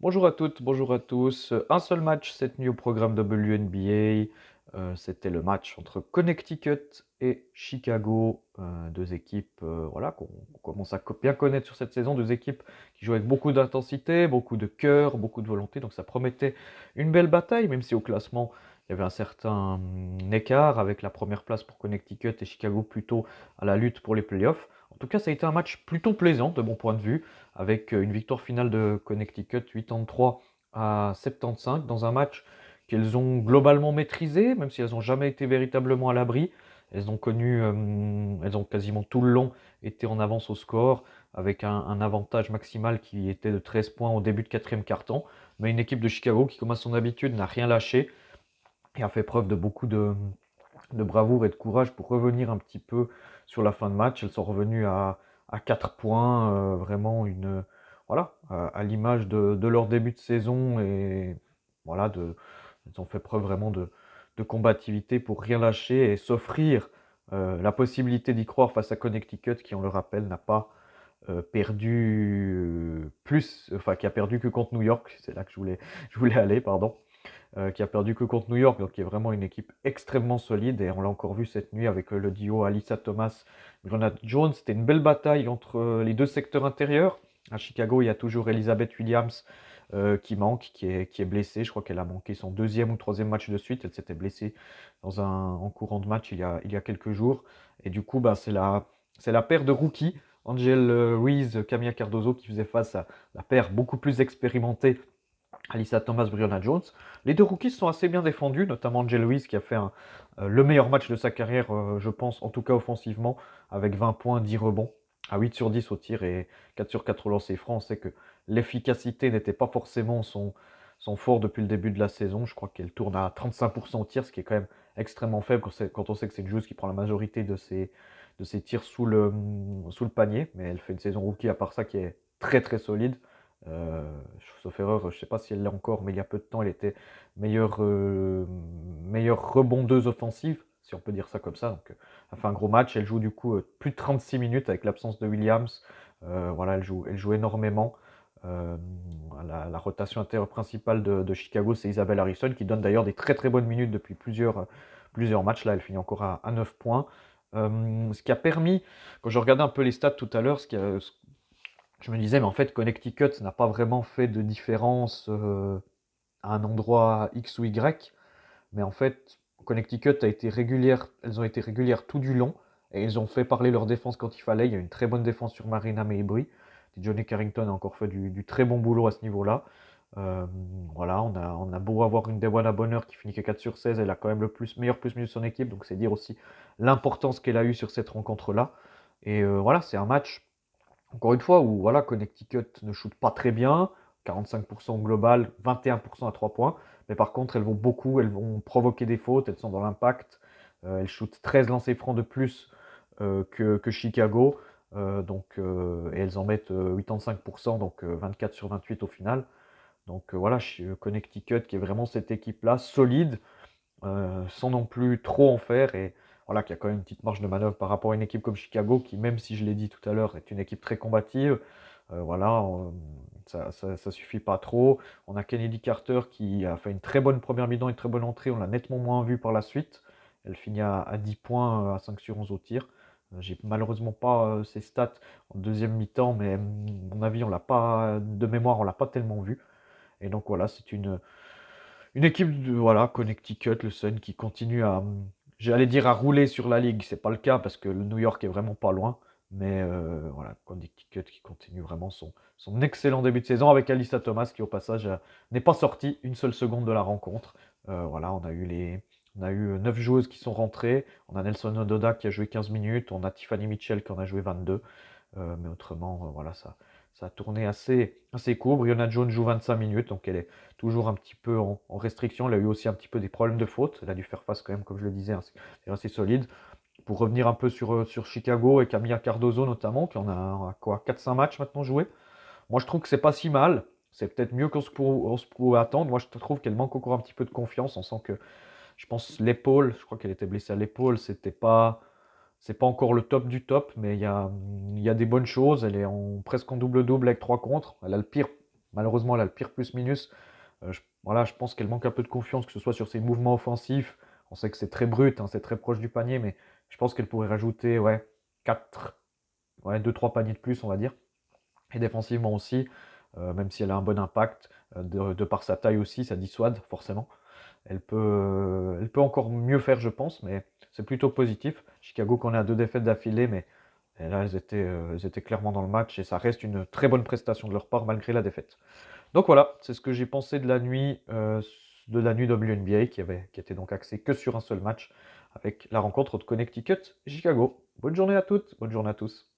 Bonjour à toutes, bonjour à tous. Un seul match cette nuit au programme WNBA. C'était le match entre Connecticut et Chicago. Deux équipes voilà, qu'on commence à bien connaître sur cette saison. Deux équipes qui jouent avec beaucoup d'intensité, beaucoup de cœur, beaucoup de volonté. Donc ça promettait une belle bataille, même si au classement, il y avait un certain écart avec la première place pour Connecticut et Chicago plutôt à la lutte pour les playoffs. En tout cas, ça a été un match plutôt plaisant de mon point de vue avec une victoire finale de Connecticut 83 à 75 dans un match qu'elles ont globalement maîtrisé, même si elles n'ont jamais été véritablement à l'abri. Elles ont quasiment tout le long été en avance au score, avec un avantage maximal qui était de 13 points au début de quatrième quart-temps. Mais une équipe de Chicago qui, comme à son habitude, n'a rien lâché et a fait preuve de beaucoup de bravoure et de courage pour revenir un petit peu sur la fin de match. Elles sont revenues à 4 points, vraiment voilà, à l'image de leur début de saison. Et voilà, elles ont fait preuve vraiment de combativité pour rien lâcher et s'offrir la possibilité d'y croire face à Connecticut, qui, on le rappelle, n'a pas perdu plus, enfin qui a perdu que contre New York, c'est là que je voulais aller, pardon, qui a perdu que contre New York, donc qui est vraiment une équipe extrêmement solide. Et on l'a encore vu cette nuit avec le duo Alyssa Thomas, Grenade Jones. C'était une belle bataille entre les deux secteurs intérieurs. À Chicago, il y a toujours Elizabeth Williams qui manque, qui est blessée. Je crois qu'elle a manqué son deuxième ou troisième match de suite. Elle s'était blessée en courant de match il y a quelques jours. Et du coup, bah, c'est la paire de rookies, Angel Ruiz, Camilla Cardozo, qui faisait face à la paire beaucoup plus expérimentée, Alyssa Thomas, Breonna Jones. Les deux rookies sont assez bien défendus, notamment Angel Louise qui a fait le meilleur match de sa carrière, je pense, en tout cas offensivement, avec 20 points, 10 rebonds, à 8 sur 10 au tir et 4 sur 4 au lancer franc. On sait que l'efficacité n'était pas forcément son fort depuis le début de la saison. Je crois qu'elle tourne à 35% au tir, ce qui est quand même extrêmement faible quand on sait que c'est une joueuse qui prend la majorité de ses tirs sous le panier. Mais elle fait une saison rookie à part ça qui est très très solide. Euh, Sauf erreur, je ne sais pas si elle l'est encore, mais il y a peu de temps, elle était meilleure rebondeuse offensive, si on peut dire ça comme ça. Donc, elle fait un gros match. Elle joue du coup plus de 36 minutes avec l'absence de Williams. Voilà, elle joue énormément. Euh, la rotation intérieure principale de Chicago, c'est Isabelle Harrison, qui donne d'ailleurs des très très bonnes minutes depuis plusieurs matchs. Là, elle finit encore à 9 points. Ce qui a permis, quand je regardais un peu les stats tout à l'heure, je me disais, mais en fait, Connecticut n'a pas vraiment fait de différence à un endroit X ou Y. Mais en fait, Connecticut a été régulière, elles ont été régulières tout du long. Et ils ont fait parler leur défense quand il fallait. Il y a une très bonne défense sur Marina Mabrey. Johnny Carrington a encore fait du très bon boulot à ce niveau-là. Euh, voilà, on a beau avoir une Dewana Bonheur qui finit que 4 sur 16, elle a quand même le meilleur plus-minus de son équipe. Donc c'est dire aussi l'importance qu'elle a eue sur cette rencontre-là. Et voilà, c'est un match encore une fois, où voilà, Connecticut ne shoot pas très bien, 45% au global, 21% à 3 points. Mais par contre, elles vont provoquer des fautes, elles sont dans l'impact. Elles shootent 13 lancers francs de plus que Chicago. Et elles en mettent 85%, donc 24 sur 28 au final. Donc voilà, Connecticut qui est vraiment cette équipe-là, solide, sans non plus trop en faire. Et voilà, qu'il y a quand même une petite marge de manœuvre par rapport à une équipe comme Chicago, qui, même si je l'ai dit tout à l'heure, est une équipe très combative. Voilà, ça suffit pas trop. On a Kennedy Carter qui a fait une très bonne première mi-temps, une très bonne entrée. On l'a nettement moins vu par la suite. Elle finit à 10 points, à 5 sur 11 au tir. J'ai malheureusement pas ses stats en deuxième mi-temps, mais à mon avis, on l'a pas, de mémoire, on l'a pas tellement vu. Et donc voilà, c'est une équipe de voilà, Connecticut, le Sun, qui continue j'allais dire à rouler sur la ligue. C'est pas le cas parce que le New York est vraiment pas loin. Mais voilà, Connecticut qui continue vraiment son excellent début de saison avec Alyssa Thomas qui au passage n'est pas sortie une seule seconde de la rencontre. Voilà, on a eu 9 joueuses qui sont rentrées. On a Nelson Ododa qui a joué 15 minutes. On a Tiffany Mitchell qui en a joué 22. Mais autrement, voilà, ça a tourné assez court. Breonna Jones joue 25 minutes, donc elle est toujours un petit peu en restriction. Elle a eu aussi un petit peu des problèmes de faute. Elle a dû faire face quand même, comme je le disais, assez solide. Pour revenir un peu sur Chicago et Camilla Cardozo notamment, qui en a quoi, 4-5 matchs maintenant joués. Moi, je trouve que c'est pas si mal. C'est peut-être mieux on se pouvait attendre. Moi, je trouve qu'elle manque encore un petit peu de confiance. On sent que, je pense, l'épaule, je crois qu'elle était blessée à l'épaule, c'est pas encore le top du top, mais il y a des bonnes choses. Elle est presque en double-double avec 3 contres. Elle a le pire. Malheureusement, elle a le pire plus-minus. Voilà, je pense qu'elle manque un peu de confiance, que ce soit sur ses mouvements offensifs. On sait que c'est très brut, hein, c'est très proche du panier, mais je pense qu'elle pourrait rajouter ouais, 4, ouais, 2-3 paniers de plus, on va dire. Et défensivement aussi, même si elle a un bon impact, de par sa taille aussi, ça dissuade forcément. Elle peut encore mieux faire, je pense, mais c'est plutôt positif. Chicago qu'on est à 2 défaites d'affilée, mais là, elles étaient clairement dans le match et ça reste une très bonne prestation de leur part malgré la défaite. Donc voilà, c'est ce que j'ai pensé de la nuit WNBA qui était donc axée que sur un seul match avec la rencontre de Connecticut et Chicago. Bonne journée à toutes, bonne journée à tous.